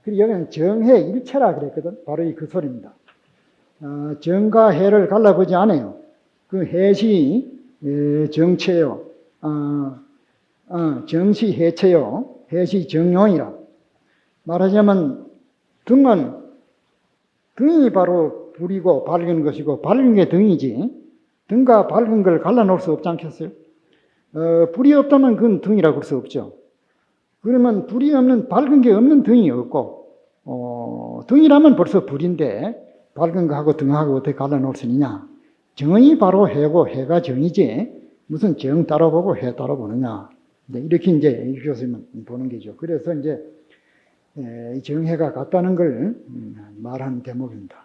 그리고 여기는 정해 일체라 그랬거든. 바로 이 그 소리입니다. 정과 해를 갈라보지 않아요. 그 해시 정체요. 정시 해체요. 해시 정용이라. 말하자면 등이 바로 불이고 밝은 것이고 밝은 게 등이지. 등과 밝은 걸 갈라놓을 수 없지 않겠어요? 불이 없다면 그건 등이라고 할 수 없죠. 그러면 불이 없는 밝은 게 없는 등이 없고 등이라면 벌써 불인데 밝은 거하고 등하고 어떻게 갈라놓을 수 있느냐. 정이 바로 해고 해가 정이지 무슨 정 따라 보고 해 따라 보느냐. 이렇게 이제 교수님은 보는 거죠. 그래서 이제 정해가 같다는 걸 말하는 대목입니다.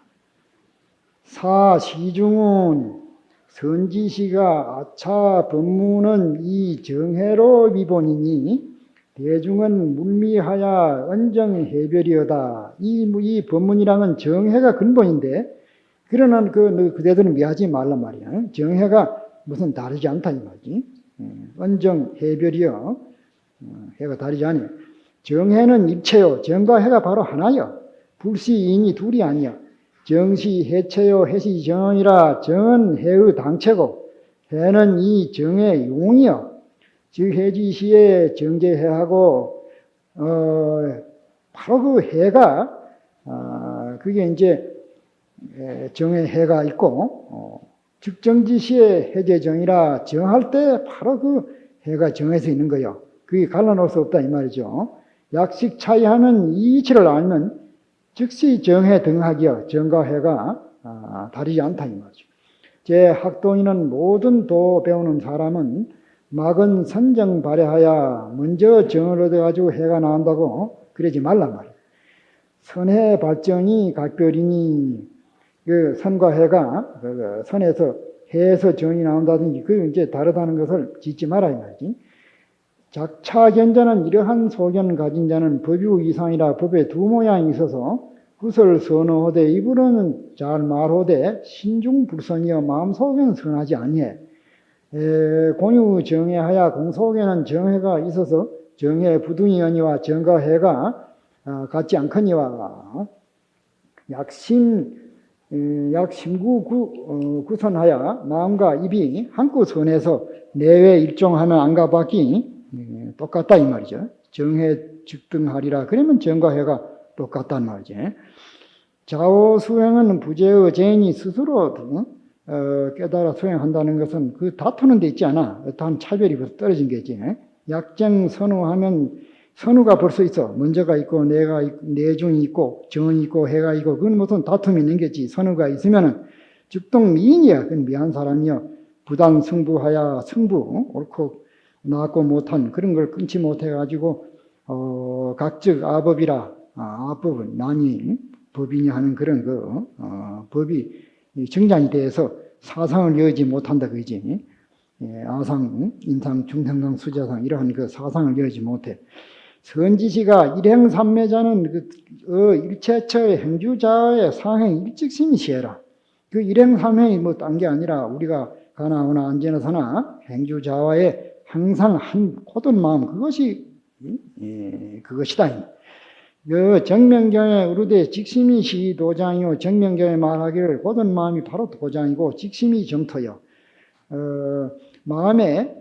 시중은 선지시가 아차 법문은 이 정해로 위본이니 대중은 물미하야 언정해별이여다. 이 법문이랑은 정해가 근본인데 그러나 그대들은 미하지 말란 말이야. 정해가 무슨 다르지 않다 이 말이지. 언정해별이여. 해가 다르지 않아요. 정해는 일체요. 정과 해가 바로 하나요. 불시인이 둘이 아니야. 정시 해체요. 해시 정이라 정은 해의 당체고 해는 이 정의 용이요. 즉 해지시에 정제해하고 바로 그 해가 그게 이제 정의 해가 있고 즉정지시에 해제정이라 정할 때 바로 그 해가 정해서 있는 거예요. 그게 갈라놓을 수 없다 이 말이죠. 약식 차이하면 이 이치를 알면 즉시 정해 등하기여 정과 해가 다르지 않다 이 말이죠. 제 학도인은 모든 도 배우는 사람은 막은 선정 발휘하여 먼저 정을 얻어가지고 해가 나온다고 그러지 말란 말이에요. 선해 발정이 각별이니 그 선과 해가 선에서 해에서 정이 나온다든지 그 이제 다르다는 것을 짓지 말아 이 말이지. 작차견자는 이러한 소견 가진 자는 법유 이상이라 법에 두 모양이 있어서 그것을 선호하되 입으로는 잘 말하되 신중불선이여 마음속에는 선하지 아니해. 공유 정해하야 공속에는 정해가 있어서 정해 부둥이 아니와 정과 해가 같지 않거니와 약심구 구선하야 마음과 입이 한구 선에서 내외 일종하면 안과 밖이 똑같다 이 말이죠. 정해 즉등하리라 그러면 정과 해가 똑같단 말이지. 좌우 수행은 부재의 죄인이 스스로 깨달아 수행한다는 것은 그 다투는 데 있지 않아. 어떠한 차별이 벌써 떨어진 게지. 약정 선우하면 선우가 벌써 있어. 먼저가 있고 내중이 있고 정이 있고 해가 있고 그건 무슨 다툼이 있는 게지. 선우가 있으면은 즉동 미인이야. 그건 미한 사람이여. 부당 승부하야 승부 옳고 나고 못한 그런 걸 끊지 못해가지고 각즉 아법이라 아법은 난이 법이니 하는 그런 법이 정장이 돼서 사상을 여지 못한다 그지. 아상, 인상, 중생상, 수자상 이러한 그 사상을 여지 못해. 선지시가 일행삼매자는 일체처의 행주자의 상행 일직심이 시해라. 그 일행삼행이 뭐 딴 게 아니라 우리가 가나오나 안전하사나 행주자와의 항상 한 고든 마음 그것이 그것이다. 그 정명경에 우르되 직심이 시 도장이요 정명경에 말하기를 고든 마음이 바로 도장이고 직심이 정토요. 마음에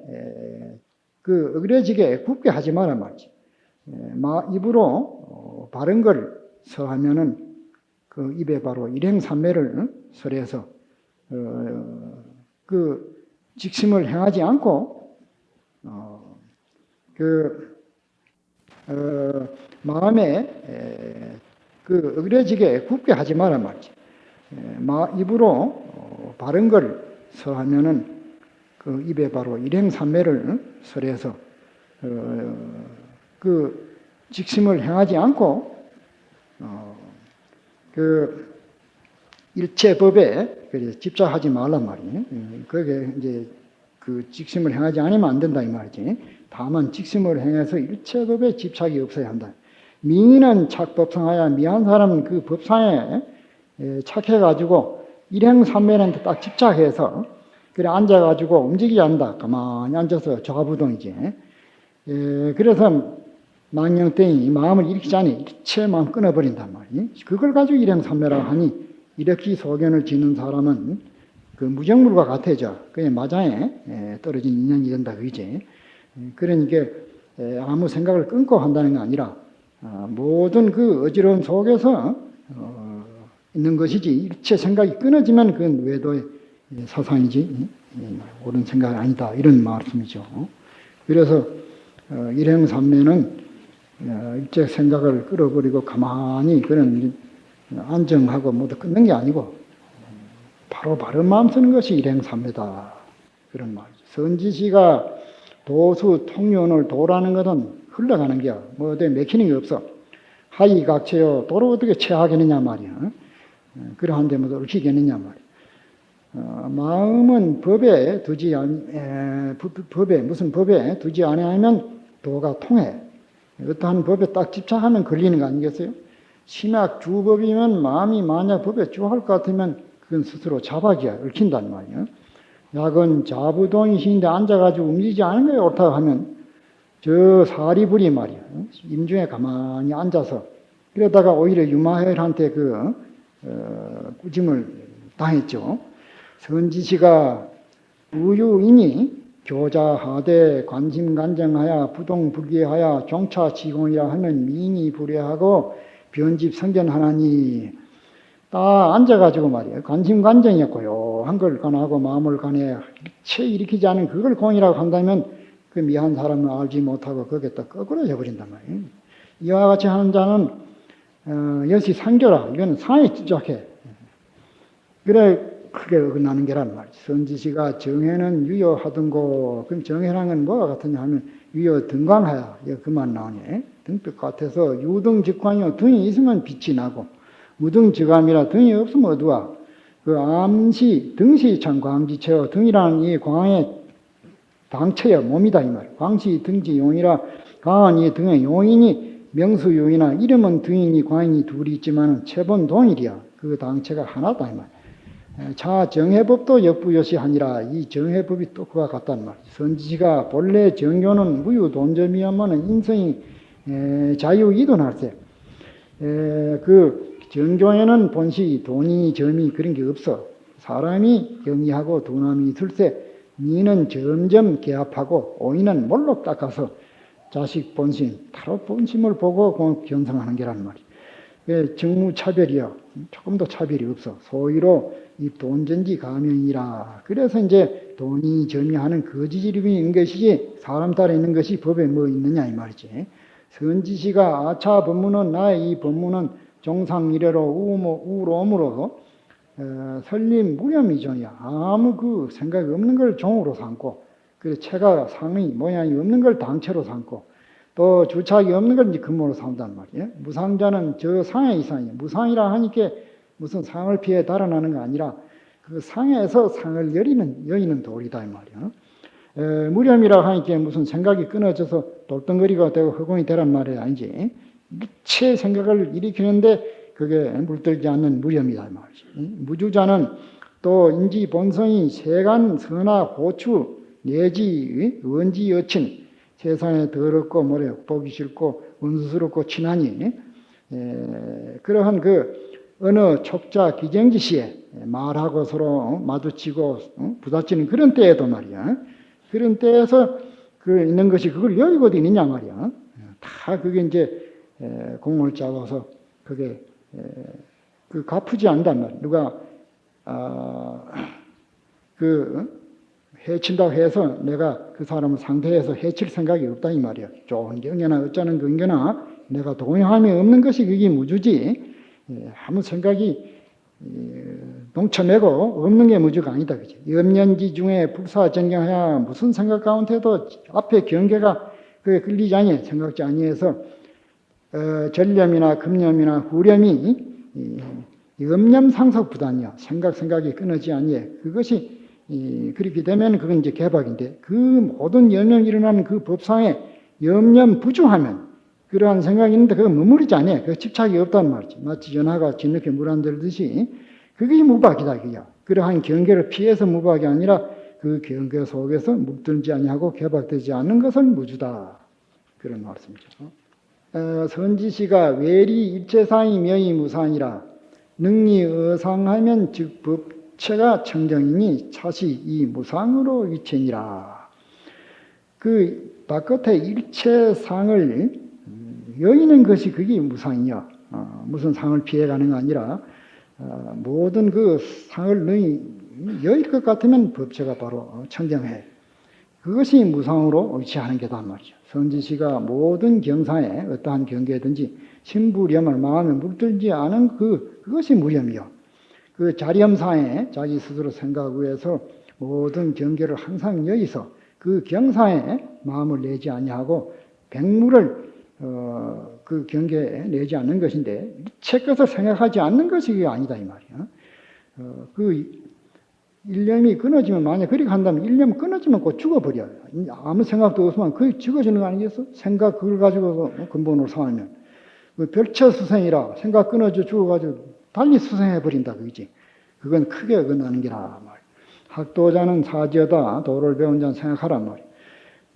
그 어그러지게 굽게 하지 마라 말이지. 입으로 바른 걸 서하면은 그 입에 바로 일행삼매를 설해서 그 직심을 행하지 않고 마음에 그 어그러지게 굽게 하지 마라 말이지. 입으로 바른 걸 서하면은 그 입에 바로 일행삼매를 설해서 그 직심을 행하지 않고 그 일체법에 집착하지 말란 말이에요. 그게 이제 그 직심을 행하지 않으면 안 된다 이 말이지. 다만 직심을 행해서 일체법에 집착이 없어야 한다. 미인은 착법상하야 미한 사람은 그 법상에 착해가지고 일행삼매한테 딱 집착해서 그래 앉아가지고 움직이지 않는다. 가만히 앉아서 좌부동이지. 그래서 망령땡이 마음을 일으키지 않니 일체 마음 끊어버린단 말이에요. 그걸 가지고 일행삼매라 하니 이렇게 소견을 짓는 사람은 그 무정물과 같아져. 그냥 마장에 떨어진 인연이 된다 그지. 그러니까 아무 생각을 끊고 한다는 게 아니라 모든 그 어지러움 속에서 있는 것이지 일체 생각이 끊어지면 그건 외도의 사상이지 옳은 생각이 아니다 이런 말씀이죠. 그래서 일행삼매는 일체 생각을 끌어버리고 가만히 그런 안정하고 모두 끊는 게 아니고 바로 바른 마음 쓰는 것이 일행삼매다 그런 말이죠. 선지시가 도수 통륜을 도라는 것은 흘러가는 게야. 뭐 어디 맥히는 게 없어. 하이각체요 도를 어떻게 체하겠느냐 말이야. 그러한데 뭐 얽히겠느냐 말이야. 마음은 법에 두지 무슨 법에 두지 아니하면 도가 통해. 어떠한 법에 딱 집착하면 걸리는 거 아니겠어요? 신학 주법이면 마음이 만약 법에 주할 것 같으면 그건 스스로 자박이야. 얽힌단 말이야. 약은 자부동이 신인데 앉아가지고 움직이지 않은 거예요. 옳다고 하면 저 사리불이 말이야. 임중에 가만히 앉아서 그러다가 오히려 유마헬한테 꾸짐을 당했죠. 선지시가 우유이니 교자하되 관심간정하여 부동불기하여 종차지공이라 하는 미인이 불회하고 변집 성견하나니 딱 앉아가지고 말이에요. 관심관정이었고요. 한걸 간하고 마음을 간에 일체 일으키지 않은 그걸 공이라고 한다면 그 미한 사람은 알지 못하고 거기에 또 거꾸로 해버린단 말이에요. 이와 같이 하는 자는 여시 상교라. 이건 상에 집착해. 그래 크게 어긋나는 게란 말이지. 선지시가 정해는 유효하던고. 그럼 정해라는 건 뭐가 같으냐 하면 유효 등광하야. 그만 나오네. 등빛 같아서 유등직광이요. 등이 있으면 빛이 나고 무등지감이라 등이 없으면 어두워. 그 암시 등시 참 광지체요. 등이라는 이 광의 당체여 몸이다 이 말. 광시 등지 용이라 강한 이 등의 용인이 명수용이나 이름은 등이니 광인이 둘이 있지만 체본 동일이야. 그 당체가 하나다 이 말. 자 정해법도 역부요시하니라. 이 정해법이 또 그와 같단 말이지. 선지시가 본래 정교는 무유돈점이야만은 인성이 자유이돈할세. 그 정교에는 본시 돈이 점이 그런 게 없어. 사람이 영리하고 두남이 있을세. 니는 점점 개합하고 오이는 몰록 닦아서 자식 본심, 타로 본심을 보고 견성하는 게란 말이야. 정무차별이야. 조금도 차별이 없어. 소위로 이 돈전지 가명이라. 그래서 이제 돈이 점이하는 거지질이 있는 것이지 사람 따라 있는 것이 법에 뭐 있느냐 이 말이지. 선지시가 아차 법문은 나의 이 법문은 정상이래로 우로움으로 설림 무념이종이야. 아무 그 생각이 없는 걸 종으로 삼고, 그래서 체가 상의 모양이 없는 걸 당체로 삼고, 또 주착이 없는 걸 이제 근본으로 삼단 말이에요. 무상자는 저 상의 이상이에요. 무상이라 하니까 무슨 상을 피해 달아나는 거 아니라 그 상에서 상을 여의는 도리다 이 말이야. 무념이라 하니까 무슨 생각이 끊어져서 돌덩거리가 되고 허공이 되란 말이 아니지. 일체 생각을 일으키는데 그게 물들지 않는 무념이다 이 말이지. 무주자는 또 인지 본성이 세간 선하 고추 내지 원지 여친 세상에 더럽고 뭐래 보기 싫고 원수스럽고 친하니 그러한 그 어느 촉자 기정지시에 말하고 서로 마주치고 부딪히는 그런 때에도 말이야. 그런 때에서 그 있는 것이 그걸 여의고 있느냐 말이야. 다 그게 이제 공을 잡아서 그게 그 갚지 않단 말이야. 누가 해친다고 해서 내가 그 사람을 상대해서 해칠 생각이 없다 이 말이야. 좋은 경계나 어쩌는 경계나 내가 동요함이 없는 것이 그게 무주지. 아무 생각이 동쳐매고 없는 게 무주가 아니다. 그지? 염년지 중에 불사전경해야 무슨 생각 가운데도 앞에 경계가 그게 끌리지 아니 생각지 아니해서 전념이나 금념이나 후렴이 염념상속부단이야. 생각이 끊어지 아니해. 그것이 그렇게 되면 그건 이제 개박인데 그 모든 염념이 일어나는 그 법상에 염념 부주하면 그러한 생각이 있는데 그거 머무르지 않아. 그 집착이 없단 말이지. 마치 연하가 진흙에 물 안 들듯이 그게 무박이다 그야. 그러한 경계를 피해서 무박이 아니라 그 경계 속에서 묵들지 아니하고 개박되지 않는 것은 무주다. 그런 말씀이죠. 선지시가 외리 일체상이 명이 무상이라 능리 어상하면 즉 법체가 청정이니 차시 이 무상으로 위치니라. 그 바깥에 일체상을 여의는 것이 그게 무상이야. 무슨 상을 피해가는 게 아니라 모든 그 상을 너희 여의를 것 같으면 법체가 바로 청정해. 그것이 무상으로 위치하는 게단 말이죠. 선지시가 모든 경사에 어떠한 경계든지 신부렴을 마음에 물들지 않은 그것이 무렴이요. 그 자렴사에 자기 스스로 생각 위해서 모든 경계를 항상 여의서 그 경사에 마음을 내지 아니하고 백무를 그 경계에 내지 않는 것인데 일체 것을 생각하지 않는 것이 그게 아니다 이 말이야. 그 일념이 끊어지면 만약 그렇게 한다면 일념 끊어지면 곧 죽어버려요. 아무 생각도 없으면 그게 죽어지는 거 아니겠어? 생각 그걸 가지고서 근본으로 삼으면 그 별처 수생이라 생각 끊어져 죽어가지고 달리 수생해버린다 그거지. 그건 크게 어긋나는 게라 말. 학도자는 사지어다 도를 배운 자는 생각하란 말이야.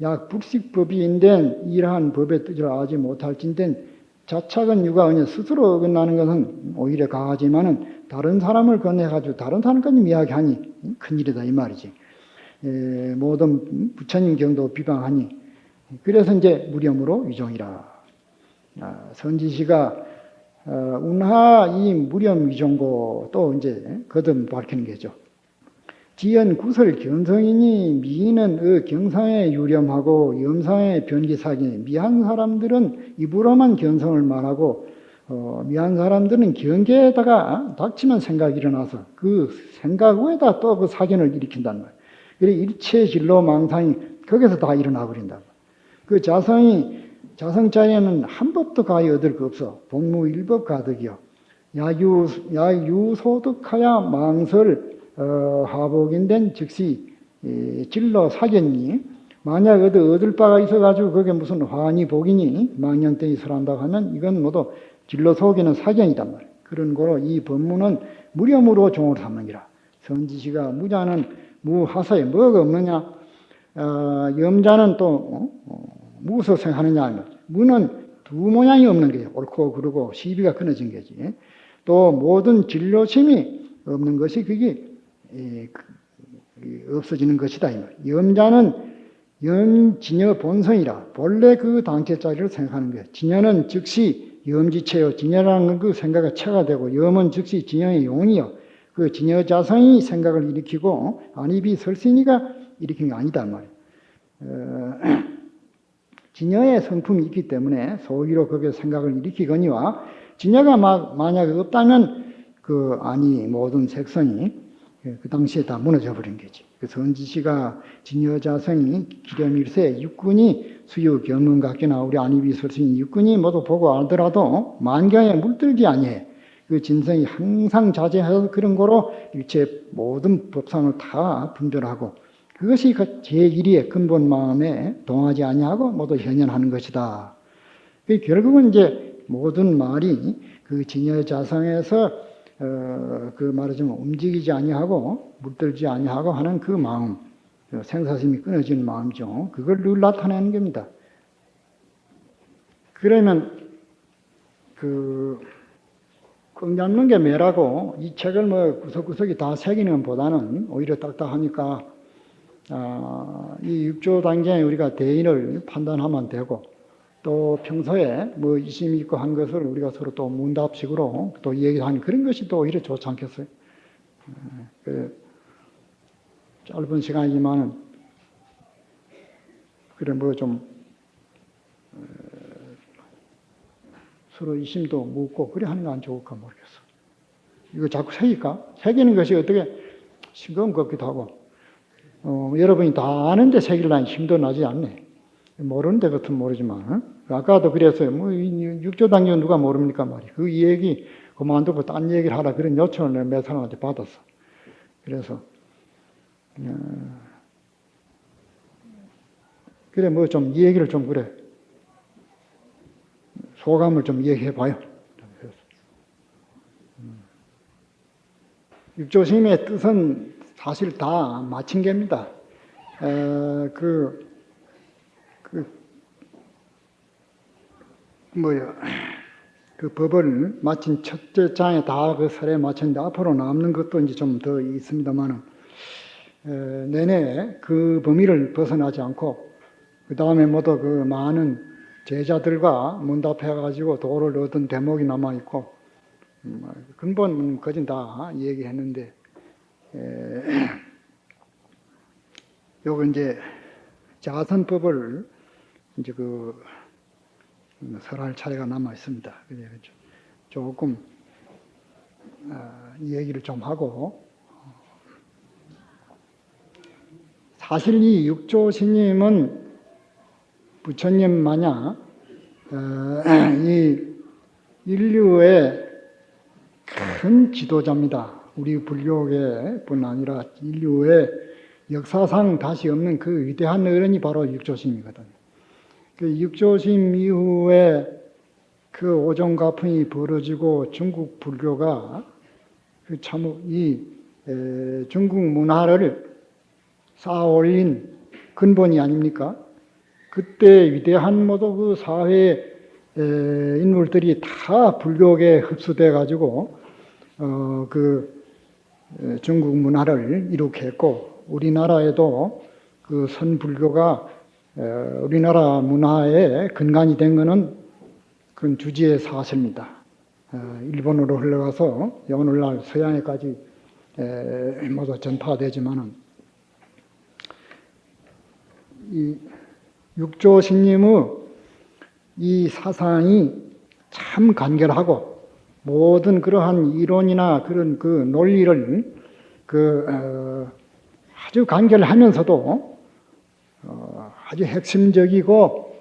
약 불식법이인된 이러한 법의 뜻을 알지 못할진된 자착은 유가언이 스스로 어긋나는 것은 오히려 가하지만은 다른 사람을 건네가지고 다른 사람까지 이야기하니 큰일이다 이 말이지. 모든 부처님 경도 비방하니 그래서 이제 무렴으로 위종이라. 선지시가 운하 이 무렴 위종고 또 이제 거듭 밝히는 게죠. 지연 구설 견성이니 미인은 경상에 유렴하고 염상에 변기사기니 미한 사람들은 입으로만 견성을 말하고 미한 사람들은 경계에다가 닥치면 생각이 일어나서 그 생각 외에다 또 그 사견을 일으킨단 말이에요. 그래 일체 진로 망상이 거기서 다 일어나 버린다. 그 자성자에는 한 법도 가히 얻을 거 없어. 복무일법 가득이요. 야유소득하야 망설 하복인된 즉시 진로 사견이 만약 얻을 바가 있어가지고 그게 무슨 화니 복이니 망령땡이 설한다고 하면 이건 모두 진로 속에는 사견이단 말이에요. 그런 거로 이 법문은 무렴으로 종을 삼느니라. 선지시가 무자는 무하사에 뭐가 없느냐? 염자는 또 무엇을 생각하느냐? 무는 두 모양이 없는 거예요. 옳고 그르고 시비가 끊어진 거지. 또 모든 진로심이 없는 것이 그게 없어지는 것이다. 이 말. 염자는 염진여 본성이라 본래 그 당체자리를 생각하는 거예요. 진여는 즉시 염지체요. 진여라는 건 그 생각의 체가 되고 염은 즉시 진여의 용이요. 그 진여자성이 생각을 일으키고 안입이 설신이가 일으킨 게 아니다 말이에요. 진여의 성품이 있기 때문에 소위로 거기에 생각을 일으키거니와 진여가 만약 없다면 그 아니 모든 색성이 그 당시에 다 무너져 버린 거지. 그 선지시가 진여자성이 기렴일세 육군이 수유 경문각기나 우리 안입이 설신이 육군이 모두 보고 알더라도 만경에 물들지 아니해. 그 진성이 항상 자제해서 그런 거로 일체 모든 법상을 다 분별하고 그것이 그 제1위의 근본 마음에 동하지 아니하고 모두 현현하는 것이다. 결국은 이제 모든 말이 그 진여자성에서 그 말하자면 움직이지 아니하고 물들지 아니하고 하는 그 마음, 생사심이 끊어지는 마음이죠. 그걸 늘 나타내는 겁니다. 그러면 꽉 잡는 게 매라고 이 책을 뭐 구석구석이 다 새기는 것보다는 오히려 딱딱하니까 이 육조 단계에 우리가 대인을 판단하면 되고 또 평소에 뭐 이심이 있고 한 것을 우리가 서로 또 문답식으로 또 얘기하는 그런 것이 또 오히려 좋지 않겠어요? 짧은 시간이지만은 그래 뭐 좀 서로 이심도 묻고 그래 하는 게 안 좋을까 모르겠어. 이거 자꾸 새길까? 새기는 것이 어떻게 싱거운 것 같기도 하고 여러분이 다 아는데 새기려니 힘도 나지 않네. 모르는 데 같으면 모르지만 아까도 그랬어요. 뭐 육조 단계 누가 모릅니까 말이야. 그 얘기 그만두고 딴 얘기를 하라 그런 요청을 내가 몇 사람한테 받았어. 그래서 그래 뭐 좀 이 얘기를 좀 그래 소감을 좀 얘기해 봐요. 육조심의 뜻은 사실 다 마침개입니다. 뭐요, 그 법을 마친 첫째 장에 다 그 설에 마쳤는데 앞으로 남는 것도 이제 좀 더 있습니다만은 내내 그 범위를 벗어나지 않고 그 다음에 모두 그 많은 제자들과 문답해가지고 도를 얻은 대목이 남아 있고 근본 거진 다 얘기했는데 요거 이제 자선법을 이제 그 설할 차례가 남아 있습니다. 그래서 조금 얘기를 좀 하고 사실 이 육조스님은 부처님 마냥 이 인류의 큰 지도자입니다. 우리 불교계뿐 아니라 인류의 역사상 다시 없는 그 위대한 어른이 바로 육조스님이거든요. 그 육조심 이후에 그 오종가풍이 벌어지고 중국 불교가 그 참 이 중국 문화를 쌓아 올린 근본이 아닙니까? 그때 위대한 모두 그 사회 인물들이 다 불교계에 흡수돼 가지고 그 중국 문화를 이룩했고 우리나라에도 그 선불교가 우리나라 문화의 근간이 된 것은 그건 주지의 사실입니다. 일본으로 흘러가서 오늘날 서양에까지 모두 전파되지만은 이 육조스님의 이 사상이 참 간결하고 모든 그러한 이론이나 그런 그 논리를 아주 간결하면서도 아주 핵심적이고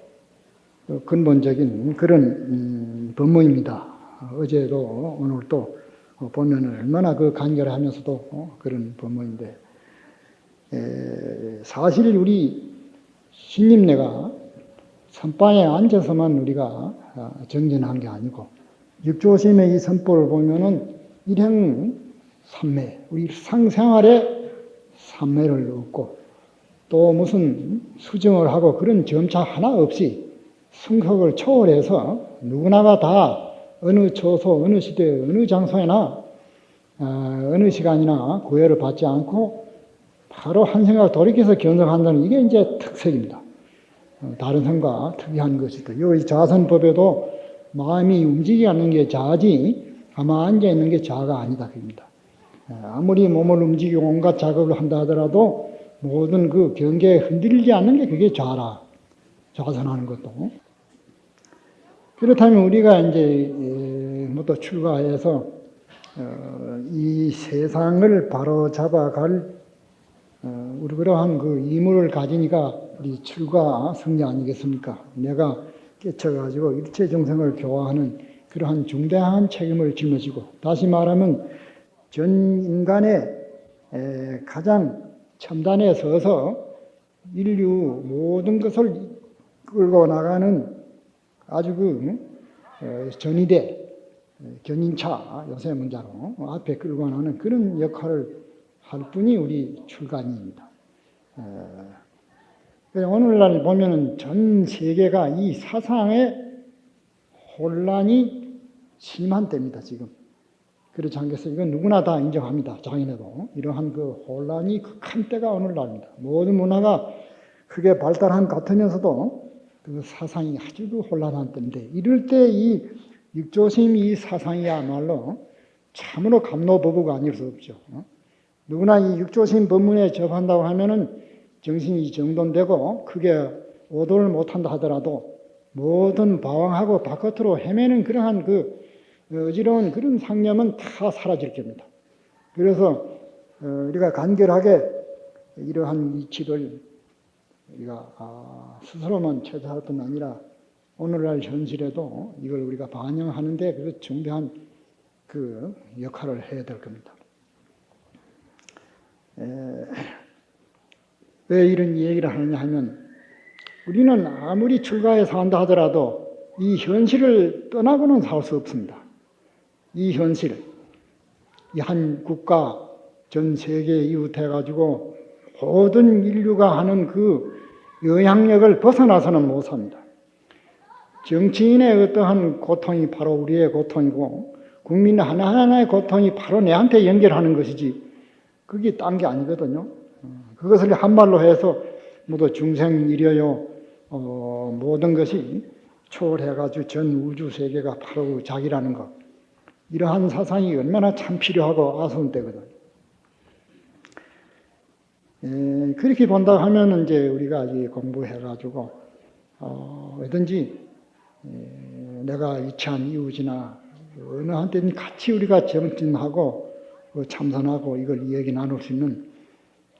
근본적인 그런 법문입니다. 어제도 오늘도 보면 얼마나 그 간결하면서도 그런 법문인데 사실 우리 신님네가 선방에 앉아서만 우리가 정진한 게 아니고 육조심의 이 선법을 보면은 일행 삼매, 우리 일상생활에 삼매를 얻고 또 무슨 수정을 하고 그런 점차 하나 없이 성격을 초월해서 누구나가 다 어느 처소, 어느 시대, 어느 장소에나 어느 시간이나 구애를 받지 않고 바로 한 생각 돌이켜서 견성한다는 이게 이제 특색입니다. 다른 성과 특이한 것이다. 이 자선법에도 마음이 움직이지 않는 게 자지 가만 앉아 있는 게 자가 아니다. 그입니다. 아무리 몸을 움직이고 온갖 작업을 한다 하더라도 모든 그 경계에 흔들리지 않는 게 그게 자라. 자선하는 것도. 그렇다면 우리가 이제 모두 출가해서 이 세상을 바로 잡아갈 우리 그러한 그 임무를 가지니까 우리 출가 승리 아니겠습니까? 내가 깨쳐가지고 일체 정성을 교화하는 그러한 중대한 책임을 짊어지고 다시 말하면 전 인간의 가장 첨단에 서서 인류 모든 것을 끌고 나가는 아주 그 전위대, 견인차 요새 문자로 앞에 끌고 나가는 그런 역할을 할 분이 우리 출가인입니다. 오늘날 보면은 전 세계가 이 사상의 혼란이 심한 때입니다, 지금. 그렇지 않겠어요? 이건 누구나 다 인정합니다, 장인에도. 이러한 그 혼란이 극한 때가 오늘날입니다. 모든 문화가 크게 발달한 것 같으면서도 그 사상이 아주 그 혼란한 때인데, 이럴 때 이 육조심 이 사상이야말로 참으로 감로버부가 아닐 수 없죠. 누구나 이 육조심 법문에 접한다고 하면은 정신이 정돈되고 크게 오도를 못한다 하더라도 모든 방황하고 바깥으로 헤매는 그러한 그 어지러운 그런 상념은 다 사라질 겁니다. 그래서 우리가 간결하게 이러한 이치를 우리가 스스로만 체득할 뿐 아니라 오늘날 현실에도 이걸 우리가 반영하는데 그 중대한 그 역할을 해야 될 겁니다. 왜 이런 얘기를 하느냐 하면 우리는 아무리 출가해서 한다 하더라도 이 현실을 떠나고는 살 수 없습니다. 이 현실, 이 한 국가, 전 세계에 이웃해가지고 모든 인류가 하는 그 영향력을 벗어나서는 못 삽니다. 정치인의 어떠한 고통이 바로 우리의 고통이고 국민 하나하나의 고통이 바로 내한테 연결하는 것이지 그게 딴 게 아니거든요. 그것을 한 말로 해서 모두 중생이려요 모든 것이 초월해가지고 전 우주 세계가 바로 자기라는 것. 이러한 사상이 얼마나 참 필요하고 아쉬운 때거든. 그렇게 본다 하면 이제 우리가 이 공부해가지고 어든지 내가 이치한 이웃이나 어느 한때는 같이 우리가 정진하고 참선하고 이걸 이야기 나눌 수 있는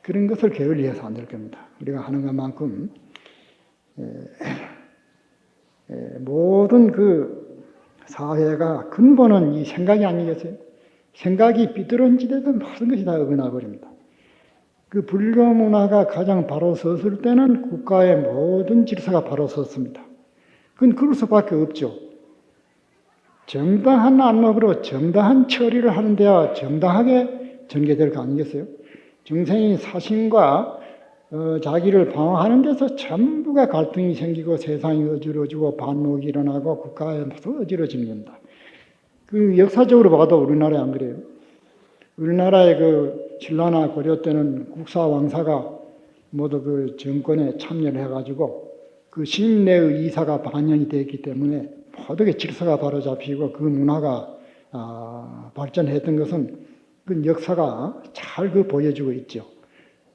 그런 것을 게을리해서 안 될 겁니다. 우리가 하는 것만큼 모든 그 사회가 근본은 이 생각이 아니겠어요? 생각이 삐뚤어지되던 모든 것이 다 어긋나 버립니다. 그 불교 문화가 가장 바로 섰을 때는 국가의 모든 질서가 바로 섰습니다. 그건 그럴 수밖에 없죠. 정당한 안목으로 정당한 처리를 하는 데야 정당하게 전개될 거 아니겠어요? 중생이 사심과 자기를 방어하는 데서 전부가 갈등이 생기고 세상이 어지러지고 반목이 일어나고 국가에 모두 어지러지는 겁니다. 그 역사적으로 봐도 우리나라에 안 그래요. 우리나라의 그 신라나 고려 때는 국사 왕사가 모두 그 정권에 참여를 해가지고 그 시민내의 이사가 반영이 됐기 때문에 모두의 질서가 바로잡히고 그 문화가 발전했던 것은 그 역사가 잘 그 보여주고 있죠.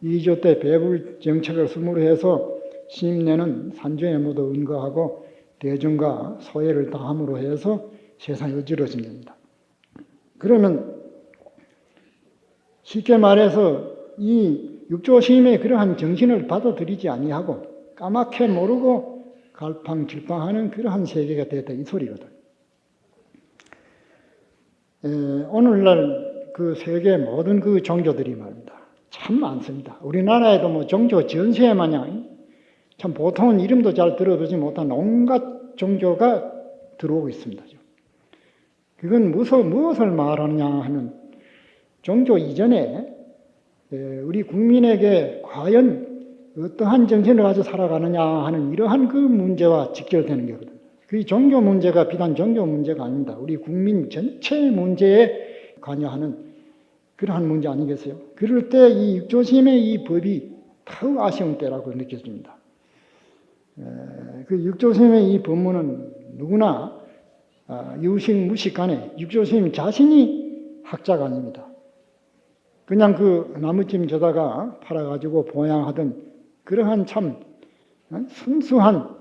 이조 때 배불 정책을 수무로 해서 시민내는 산중에 모두 은거하고 대중과 소외를 다함으로 해서 세상이 어지러진 겁니다. 그러면 쉽게 말해서 이 육조심의 그러한 정신을 받아들이지 아니하고 까맣게 모르고 갈팡질팡하는 그러한 세계가 됐다 이 소리거든. 오늘날 그 세계 모든 그 종교들이 말입니다. 참 많습니다. 우리나라에도 뭐 종교 전세 마냥 참 보통은 이름도 잘 들어보지 못한 온갖 종교가 들어오고 있습니다. 그건 무엇을 말하느냐 하면 종교 이전에 우리 국민에게 과연 어떠한 정신을 가지고 살아가느냐 하는 이러한 그 문제와 직결되는 거거든요. 그 종교 문제가 비단 종교 문제가 아닙니다. 우리 국민 전체 문제에 관여하는 그러한 문제 아니겠어요? 그럴 때 이 육조심의 이 법이 더욱 아쉬운 때라고 느껴집니다. 그 육조심의 이 법문은 누구나 유식 무식 간에 육조심 자신이 학자가 아닙니다. 그냥 그 나무찜 저다가 팔아가지고 보양하던 그러한 참 순수한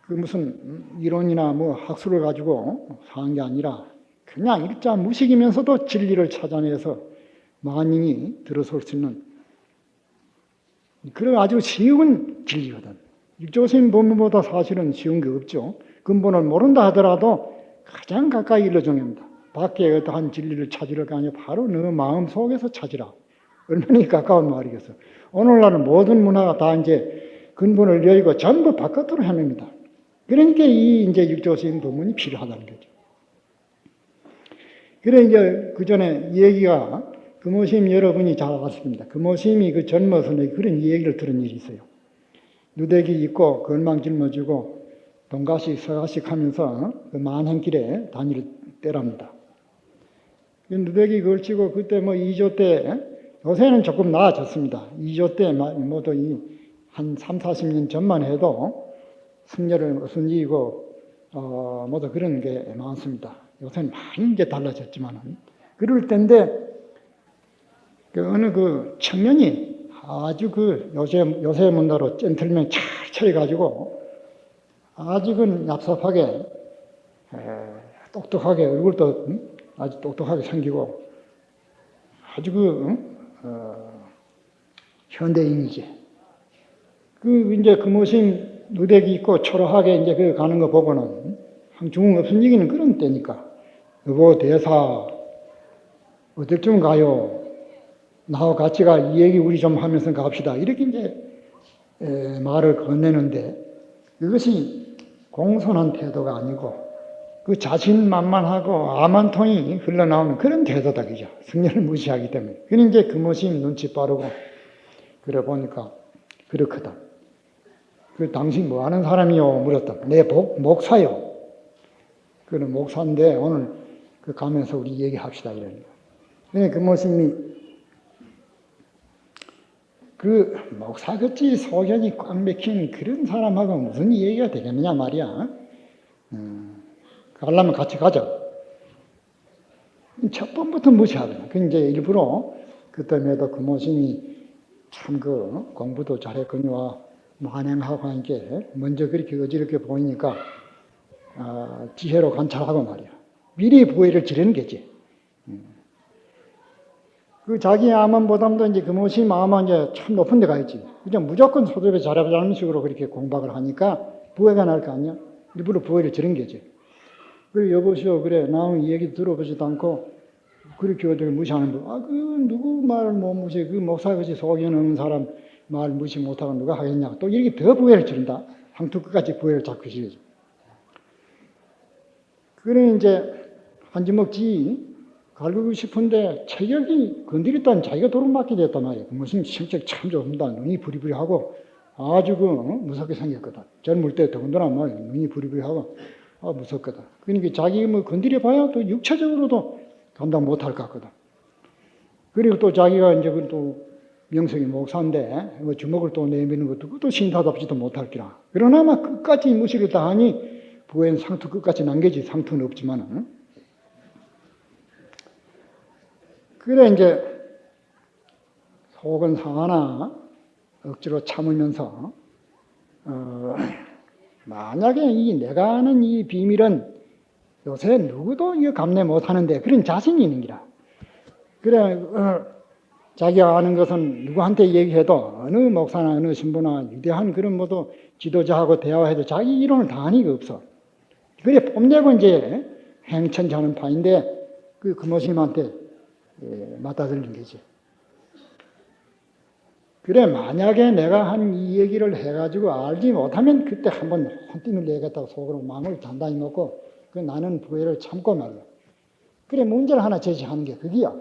그 무슨 이론이나 뭐 학술을 가지고 사는 게 아니라 그냥 일자 무식이면서도 진리를 찾아내서 만인이 들어설 수 있는 그런 아주 쉬운 진리거든. 육조심 법문보다 사실은 쉬운 게 없죠. 근본을 모른다 하더라도 가장 가까이 일러줍니다. 밖에 어떠한 진리를 찾으려 가 아니라 바로 너 마음 속에서 찾으라. 얼마나 가까운 말이겠어. 오늘날은 모든 문화가 다 이제 근본을 여의고 전부 바깥으로 헤맵니다. 그러니까 이 이제 육조심 법문이 필요하다는 거죠. 그래 이제 그 전에 얘기가 금오심 여러분이 잘 아십니다. 금오심이 그 젊어서 그런 얘기를 들은 일이 있어요. 누대기 입고 건망 짊어지고 동가씩 서가씩 하면서 그 만행길에 다닐 때랍니다. 누대기 걸치고 그때 뭐 2조 때 요새는 조금 나아졌습니다. 2조 때 모두 한 3, 40년 전만 해도 승려를 무슨 이고 모두 그런 게 많습니다. 요새는 많이 이제 달라졌지만은 그럴 때인데 그 어느 그 청년이 아주 그 요새 문화로 젠틀맨 잘 차려가지고 아주 그 얍삽하게 똑똑하게 얼굴도 아주 똑똑하게 생기고 아주 현대인이지. 그 이제 금오심 누대기 입고 초라하게 이제 그 가는 거 보고는 중흥 없은 얘기는 그런 때니까 여보 대사 어딜 좀 가요. 나와 같이 가 이 얘기 우리 좀 하면서 갑시다. 이렇게 이제 말을 건네는데 이것이 공손한 태도가 아니고 그 자신만만하고 아만통이 흘러나오는 그런 태도다 그죠. 승려를 무시하기 때문에. 그는 이제 금오심 눈치 빠르고 그래 보니까 그렇거든. 그 당신 뭐 하는 사람이요? 물었다. 내 목사요. 그는 목사인데 오늘 그 가면서 우리 얘기합시다 이러는 거예요. 그 모습이 그 목사같이 소견이 꽉 막힌 그런 사람하고 무슨 얘기가 되겠느냐 말이야. 가려면 같이 가자. 첫 번부터 무시하거든. 그 이제 일부러 그때에도 그 모습이 참 그 공부도 잘했거니와 만행하고 한 게 먼저 그렇게 어지럽게 보이니까 지혜로 관찰하고 말이야. 미리 부회를 지르는 거지. 그 자기 암만보담도 이제 그 모습이 마음은 이제 참 높은 데 가 있지. 그냥 무조건 소접에 잘하자는 식으로 그렇게 공박을 하니까 부회가 날 거 아니야. 일부러 부회를 지른 거지. 그래, 여보시오, 그래, 나는 이 얘기 들어보지도 않고, 그렇게 어디를 무시하는 분. 그, 누구 말 못 무시해. 그 목사같이 소견 없는 사람 말 무시 못하고 누가 하겠냐고. 또 이렇게 더 부회를 지른다. 상투 끝까지 부회를 자꾸 지르죠. 그래, 이제, 한 주먹지, 갈구고 싶은데, 체격이 건드렸다는 자기가 도둑맞게 됐단 말이야. 무슨 성격 참 좋습니다. 눈이 부리부리하고, 아주 무섭게 생겼거든. 젊을 때 더군다나 눈이 부리부리하고, 무섭거든. 그러니까 자기 뭐 건드려봐야 또 육체적으로도 감당 못할 것 같거든. 그리고 또 자기가 이제 또 명성이 목사인데 뭐 주먹을 또 내미는 것도 그것도 신사답지도 못할 기라. 그러나 막 끝까지 무시를 다 하니 부엔 상투 끝까지 남겨지 상투는 없지만은. 그래 이제 속은 상하나 억지로 참으면서 만약에 내가 아는 이 비밀은 요새 누구도 이거 감내 못하는데 그런 자신이 있는 기라. 그래 자기가 아는 것은 누구한테 얘기해도 어느 목사나 어느 신부나 위대한 그런 모두 지도자하고 대화해도 자기 이론을 다 아니가 없어. 그래 뽐내고 이제 행천자는 파인데 그 모심한테 맞다들린 거지. 그래 만약에 내가 한 이 얘기를 해가지고 알지 못하면 그때 한번 혼쭐을 내겠다고 속으로 마음을 단단히 먹고 그 나는 부회를 참고 말이야. 그래 문제를 하나 제시하는 게 그게야.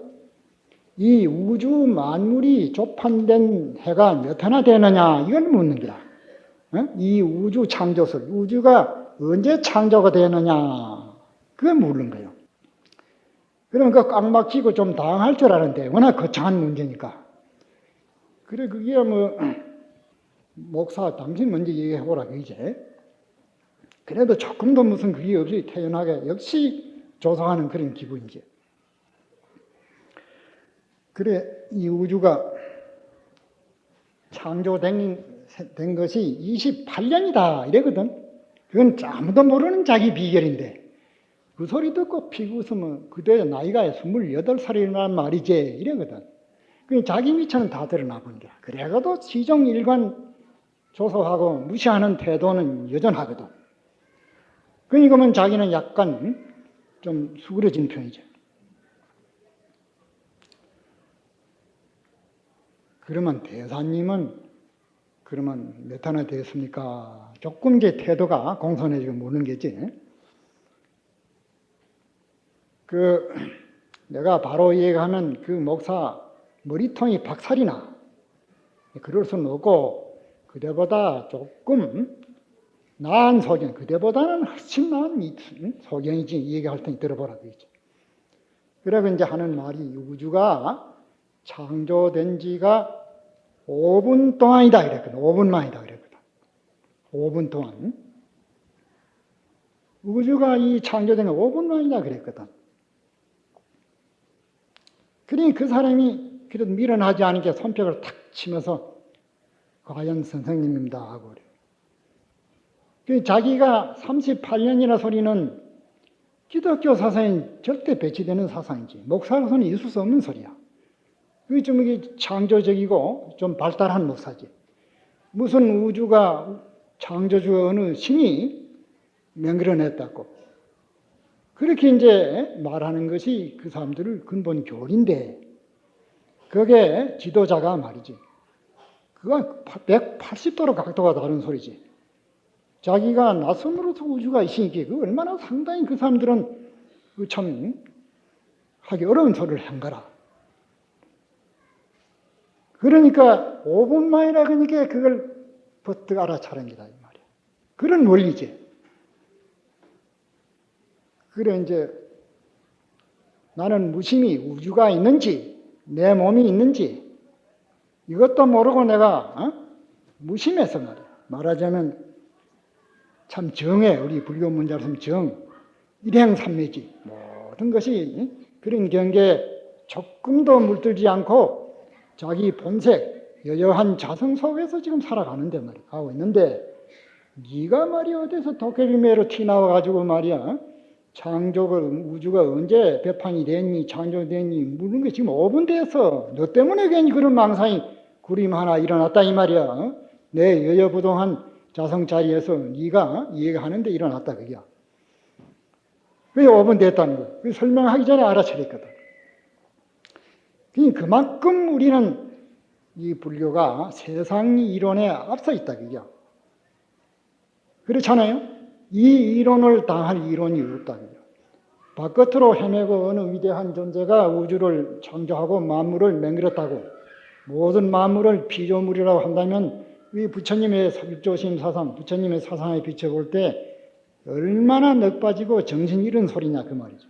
이 우주 만물이 조판된 해가 몇 해나 되느냐 이걸 묻는 거라. 이 우주 창조설, 우주가 언제 창조가 되느냐 그걸 묻는 거예요. 그러니까 꽉 막히고 좀 당황할 줄 아는데 워낙 거창한 문제니까. 그래 그게 뭐 목사 당신 먼저 얘기해보라 이제. 그래도 조금도 무슨 그게 없이 태연하게 역시 조사하는 그런 기분이지. 그래 이 우주가 창조된 것이 28년이다 이래거든. 그건 아무도 모르는 자기 비결인데 그 소리 듣고 피고 웃으면 그때 나이가 28살이란 말이지 이래거든. 그 자기 미천은 다 드러나 본 거야. 그래도 시종 일관 조사하고 무시하는 태도는 여전하거든. 그러니까 자기는 약간 좀 수그러진 편이죠. 그러면 대사님은 그러면 몇 하나 됐습니까? 조금 이제 태도가 공손해지고 묻는 게지. 내가 바로 얘기하면 그 목사 머리통이 박살이나 그럴 수는 없고 그대보다 조금 나은 소견, 그대보다는 훨씬 나은 소견이지 얘기할 테니 들어보라 그러지. 그래서 이제 하는 말이 우주가 창조된 지가 5분 동안이다 이랬거든. 5분만이다 그랬거든. 5분 동안. 우주가 이 창조된 게 5분만이다 그랬거든. 그러니 그 사람이 그래도 미련하지 않은 게 손뼉을 탁 치면서 과연 선생님입니다 하고 그래. 그 자기가 38년이나 소리는 기독교 사상에 절대 배치되는 사상이지. 목사로서는 있을 수 없는 소리야. 그게 좀 이게 창조적이고 좀 발달한 목사지. 무슨 우주가 창조주 어느 신이 명결해냈다고. 그렇게 이제 말하는 것이 그 사람들의 근본 교리인데, 그게 지도자가 말이지. 그건 180도로 각도가 다른 소리지. 자기가 낯선으로서 우주가 있으니까 그 얼마나 상당히 그 사람들은 참 하기 어려운 소리를 한 거라. 그러니까 5분 만이라 그러니까 그걸 버뜩 알아차린 게다 이 말이야. 그런 원리지. 그래 이제 나는 무심히 우주가 있는지 내 몸이 있는지 이것도 모르고 내가 무심해서 말이야. 말하자면 참 정해. 우리 불교 문자로 하면 정. 일행삼매지. 모든 것이 그런 경계에 조금도 물들지 않고 자기 본색, 여여한 자성 속에서 지금 살아가는데 말이야. 가고 있는데 네가 말이야 어디서 도깨비매로 튀나와가지고 말이야 창조가 우주가 언제 배판이 됐니 창조됐니 묻는 게 지금 5분 됐어. 너 때문에 괜히 그런 망상이 구림 하나 일어났다 이 말이야. 내 여여부동한 자성 자리에서 네가 이해하는데 일어났다 그게야. 왜 5분 됐다는 거야. 설명하기 전에 알아차렸거든. 그만큼 우리는 이 불교가 세상 이론에 앞서 있다 그게야. 그렇잖아요. 이 이론을 당할 이론이 없다 그게야. 바깥으로 헤매고 어느 위대한 존재가 우주를 창조하고 만물을 맹글었다고 모든 만물을 피조물이라고 한다면 이 부처님의 육조심 사상, 부처님의 사상에 비춰볼 때 얼마나 넉빠지고 정신이 잃은 소리냐 그 말이죠.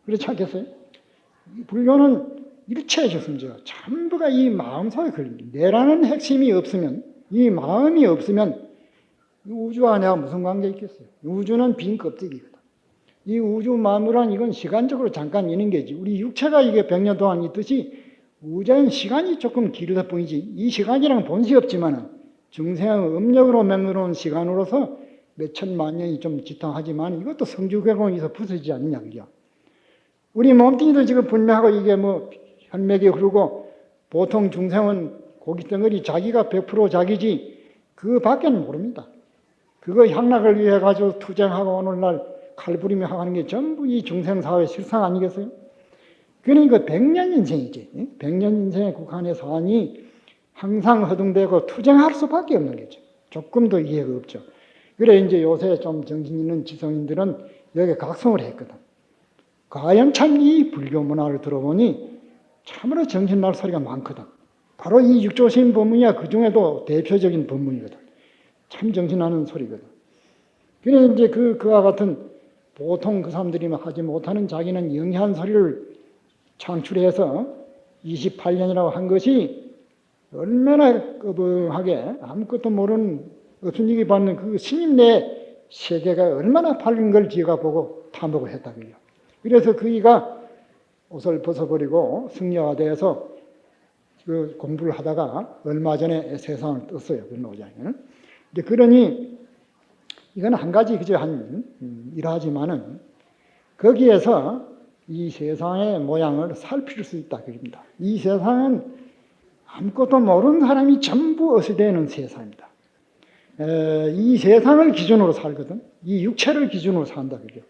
그렇지 않겠어요? 불교는 일체의 조심제가 전부가 이 마음속에 걸립니다. 내라는 핵심이 없으면, 이 마음이 없으면 우주와 내가 무슨 관계 있겠어요? 우주는 빈 껍데기거든. 이 우주 만물은 이건 시간적으로 잠깐 있는 게지. 우리 육체가 이게 100년 동안 있듯이 우주는 시간이 조금 길다 뿐이지. 이 시간이랑 본시 없지만은 중생의 음력으로 맹글어온 시간으로서 몇 천만 년이 좀 지탕하지만 이것도 성주개공에서 부서지지 않느냐 그게야. 우리 몸뚱이도 지금 분명하고 이게 뭐 혈맥이 흐르고 보통 중생은 고깃덩어리 자기가 100% 자기지 그 밖에는 모릅니다. 그거 향락을 위해 가지고 투쟁하고 오늘날 칼부림이 하는 게 전부 이 중생사회의 실상 아니겠어요? 그러니까 100년 인생이지. 100년 인생에 국한의 사안이 항상 허둥대고 투쟁할 수밖에 없는 거죠. 조금 더 이해가 없죠. 그래 이제 요새 좀 정신 있는 지성인들은 여기에 각성을 했거든. 과연 참 이 불교 문화를 들어보니 참으로 정신 날 소리가 많거든. 바로 이 육조심 법문이야 그 중에도 대표적인 법문이거든. 참 정신 나는 소리거든. 그래 이제 그와 같은 보통 그 사람들이 하지 못하는 자기는 영희한 소리를 창출해서 28년이라고 한 것이 얼마나 꺼벙하게 아무것도 모르는 없은이기 받는 그 스님 내 세계가 얼마나 밝은 걸 지가 보고 탐복을 했다 그래요. 그래서 그이가 옷을 벗어버리고 승려화돼서 그 공부를 하다가 얼마 전에 세상을 떴어요. 그 노장에는. 이제 그러니 이건 한 가지 그저 한 일하지만은 거기에서 이 세상의 모양을 살필 수 있다 그럽니다. 이 세상은 아무것도 모르는 사람이 전부 어수되는 세상입니다. 이 세상을 기준으로 살거든. 이 육체를 기준으로 산다 그죠.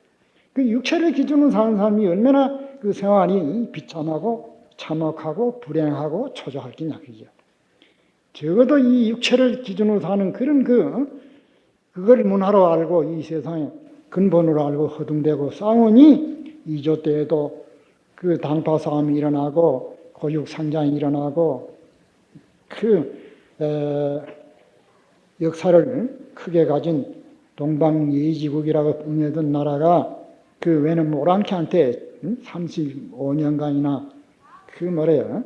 그 육체를 기준으로 사는 사람이 얼마나 그 생활이 비참하고 참혹하고 불행하고 초조할 게냐 그죠. 적어도 이 육체를 기준으로 사는 그런 그걸 문화로 알고 이 세상에 근본으로 알고 허둥대고 싸우니 이조 때에도 그 당파 싸움이 일어나고 고육 상장이 일어나고 역사를 크게 가진 동방예의지국이라고 뿜내던 나라가 그 외는 모랑캐한테 35년간이나 그 뭐래요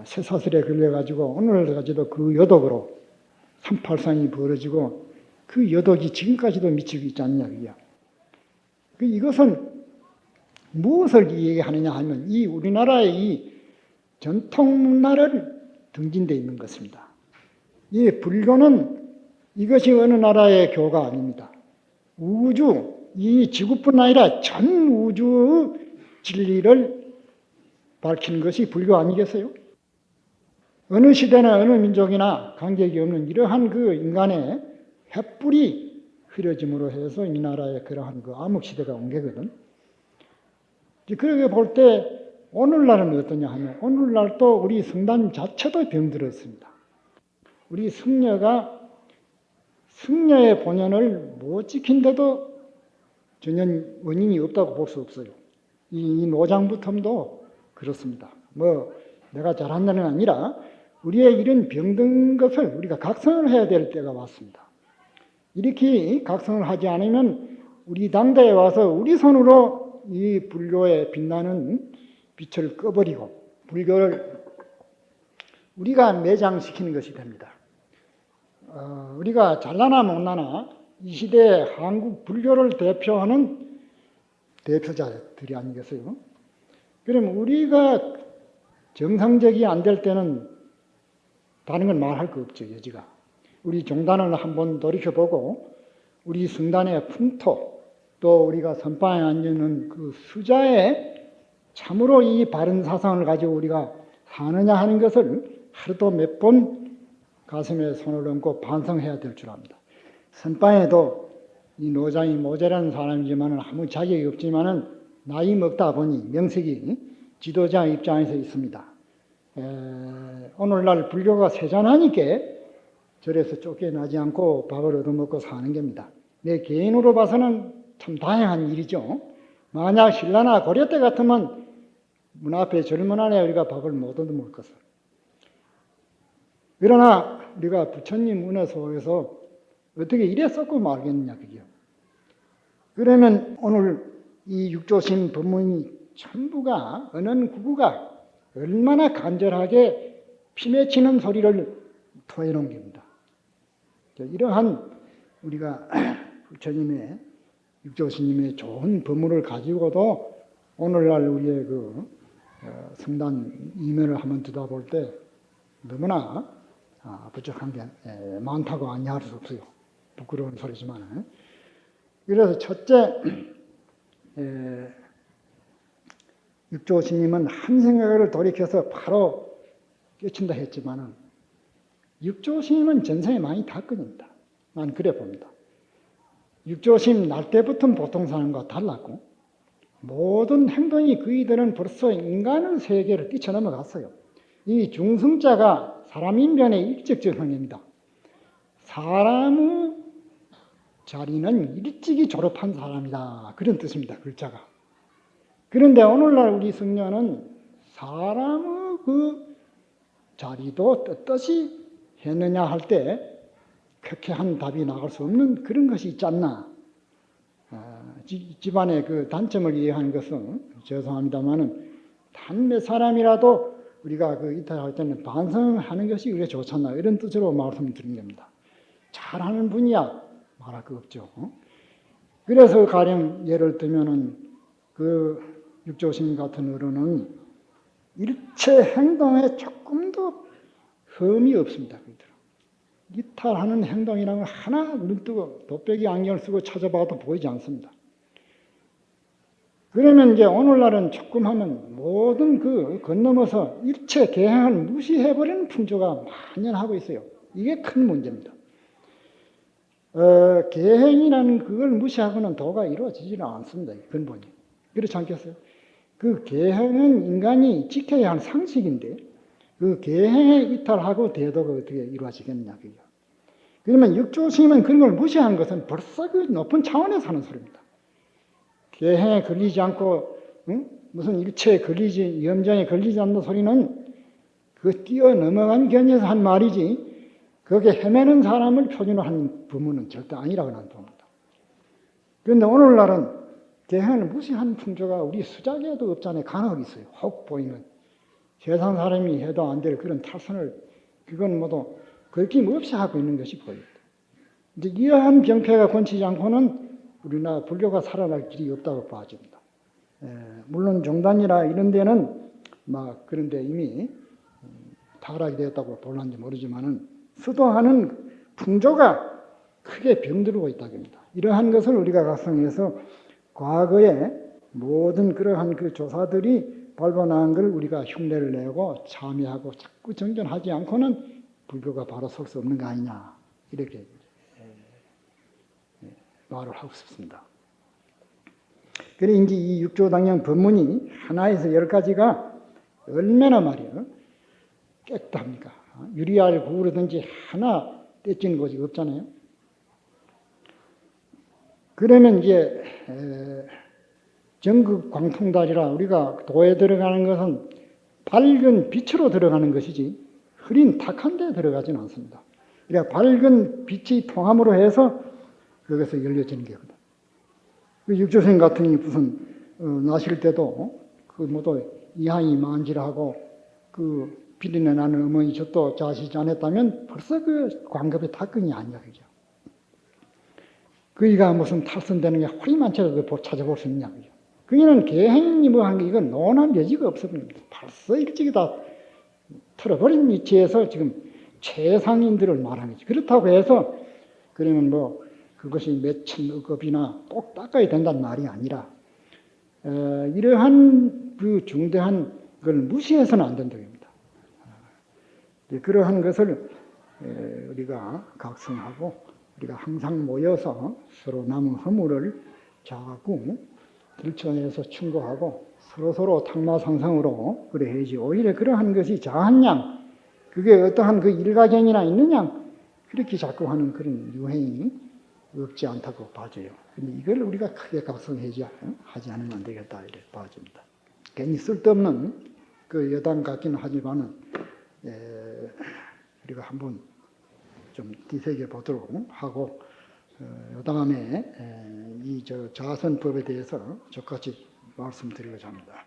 쇠사슬에 걸려가지고 오늘까지도 그 여독으로 383이 벌어지고 그 여독이 지금까지도 미치고 있지 않냐 그게. 이것은 무엇을 얘기하느냐 하면 이 우리나라의 이 전통 문화를 등진되어 있는 것입니다. 이 불교는 이것이 어느 나라의 교가 아닙니다. 우주, 이 지구뿐 아니라 전 우주의 진리를 밝히는 것이 불교 아니겠어요? 어느 시대나 어느 민족이나 관계가 없는 이러한 그 인간의 횃불이 흐려짐으로 해서 이 나라에 그러한 그 암흑시대가 온 게거든. 그렇게 볼 때 오늘날은 어떠냐 하면 오늘날도 우리 성단 자체도 병들었습니다. 우리 승려의 본연을 못 지킨데도 전혀 원인이 없다고 볼 수 없어요. 이 노장부텀도 그렇습니다. 뭐 내가 잘한다는 게 아니라 우리의 이런 병든 것을 우리가 각성을 해야 될 때가 왔습니다. 이렇게 각성을 하지 않으면 우리 당대에 와서 우리 손으로 이 불교에 빛나는 빛을 꺼버리고 불교를 우리가 매장시키는 것이 됩니다. 우리가 잘나나 못나나 이 시대의 한국 불교를 대표하는 대표자들이 아니겠어요? 그럼 우리가 정상적이 안 될 때는 다른 건 말할 거 없죠, 여지가. 우리 종단을 한번 돌이켜보고 우리 성단의 풍토 또 우리가 선방에 앉는 그 수자에 참으로 이 바른 사상을 가지고 우리가 사느냐 하는 것을 하루도 몇 번 가슴에 손을 얹고 반성해야 될 줄 압니다. 선방에도 이 노장이 모자라는 사람이지만 아무 자격이 없지만 나이 먹다 보니 명색이 지도자 입장에서 있습니다. 오늘날 불교가 세잔하니까 절에서 쫓겨나지 않고 밥을 얻어먹고 사는 겁니다. 내 개인으로 봐서는 참 다행한 일이죠. 만약 신라나 고려 때 같으면 문 앞에 절문 안에 우리가 밥을 못 얻어먹을 것을. 그러나 우리가 부처님 은혜 속에서 어떻게 이래 썩고 말겠느냐 그게요. 그러면 오늘 이 육조심 법문이 전부가 언언구구가 얼마나 간절하게 피맺히는 소리를 토해놓은 겁니다. 이러한 우리가 부처님의 육조스님의 좋은 법문을 가지고도 오늘날 우리의 그 성단 이면을 한번 들여다볼 때 너무나 부족한 게 많다고 아니할 수 없어요. 부끄러운 소리지만. 그래서 첫째, 육조스님은 한 생각을 돌이켜서 바로 깨친다 했지만은 육조스님은 전생에 많이 탔거든요. 난 그래 봅니다. 육조심 날 때부터 보통 사람과 달랐고 모든 행동이 그이들은 벌써 인간의 세계를 뛰쳐넘어갔어요. 이 중승자가 사람 인변의 일적정형입니다. 사람의 자리는 일찍이 졸업한 사람이다. 그런 뜻입니다. 글자가. 그런데 오늘날 우리 성녀는 사람의 그 자리도 떳떳이 했느냐 할 때 쾌쾌한 답이 나갈 수 없는 그런 것이 있지 않나. 집안의 그 단점을 이해하는 것은 죄송합니다만은 단 몇 사람이라도 우리가 그 이탈할 때는 반성하는 것이 그래 좋지 않나 이런 뜻으로 말씀드린 겁니다. 잘하는 분이야 말할 거 없죠. 그래서 가령 예를 들면은 그 육조심 같은 어른은 일체 행동에 조금도 흠이 없습니다. 이탈하는 행동이라는 걸 하나 눈뜨고 돋배기 안경을 쓰고 찾아봐도 보이지 않습니다. 그러면 이제 오늘날은 조금 하면 모든 그 건너면서 일체 계행을 무시해버리는 풍조가 만연하고 있어요. 이게 큰 문제입니다. 계행이라는 그걸 무시하고는 도가 이루어지지는 않습니다. 근본이. 그렇지 않겠어요? 그 계행은 인간이 지켜야 할 상식인데 그 계행에 이탈하고 대도가 어떻게 이루어지겠느냐. 그러면 육조심은 그런 걸 무시한 것은 벌써 그 높은 차원에서 하는 소리입니다. 계행에 걸리지 않고 무슨 일체에 걸리지 염전에 걸리지 않는 소리는 그 뛰어넘어간 견해에서 한 말이지 거기에 헤매는 사람을 표준으로 한 부문은 절대 아니라고 나는 봅니다. 그런데 오늘날은 계행을 무시한 풍조가 우리 수작에도 없잖아요. 간혹 있어요. 혹 보이는 세상 사람이 해도 안 될 그런 탈선을 그건 모두 거김 없이 하고 있는 것이 보입니다. 이제 이러한 병폐가 권치지 않고는 우리나라 불교가 살아날 길이 없다고 봐집니다. 물론 종단이나 이런 데는 막 그런데 이미 타락이 되었다고 볼는지 모르지만은 수도하는 풍조가 크게 병들고 있다고 합니다. 이러한 것을 우리가 각성해서 과거에 모든 그러한 그 조사들이 발견한 걸 우리가 흉내를 내고 참여하고 자꾸 정전하지 않고는 불교가 바로 설 수 없는 거 아니냐 이렇게 말을 하고 싶습니다. 그래 이제 이 육조당량 법문이 하나에서 10가지가 얼마나 말이에요 깨끗합니까? 유리알 구우라든지 하나 떼지는 곳이 없잖아요. 그러면 이제 정극 광통달이라 우리가 도에 들어가는 것은 밝은 빛으로 들어가는 것이지 흐린 탁한 데 들어가지는 않습니다. 그러니까 밝은 빛이 통함으로 해서 거기서 열려지는 게거든. 그 육조생 같은 게 무슨 나실 때도 그 모두 이하이 만질하고 그 비린내 나는 어머니 젖도 자시지 않았다면 벌써 그 광급의 탁근이 아니야, 그죠? 그이가 무슨 탈선되는 게 허리만 쳐도 찾아볼 수 있냐, 그죠? 그이는 계행이 뭐 한 게 이건 논할 여지가 없어버립니다. 벌써 일찍이 다 틀어버린 위치에서 지금 최상인들을 말하는 거지. 그렇다고 해서 그러면 뭐 그것이 몇천 억업이나 꼭 닦아야 된다는 말이 아니라 이러한 그 중대한 걸 무시해서는 안 된다고 합니다. 그러한 것을 우리가 각성하고 우리가 항상 모여서 서로 남은 허물을 자꾸 들춰내서 충고하고 서로서로 탕마상상으로 그래 해야지. 오히려 그러한 것이 자한양 그게 어떠한 그 일가견이나 있느냐 그렇게 자꾸 하는 그런 유행이 없지 않다고 봐줘요. 근데 이걸 우리가 크게 각성하지 않으면 안 되겠다 이렇게 봐줍니다. 괜히 쓸데없는 그 여당 같기는 하지만은 우리가 한번 좀 뒤새겨 보도록 하고 다음에 이 자선법에 대해서 저같이 말씀드리고자 합니다.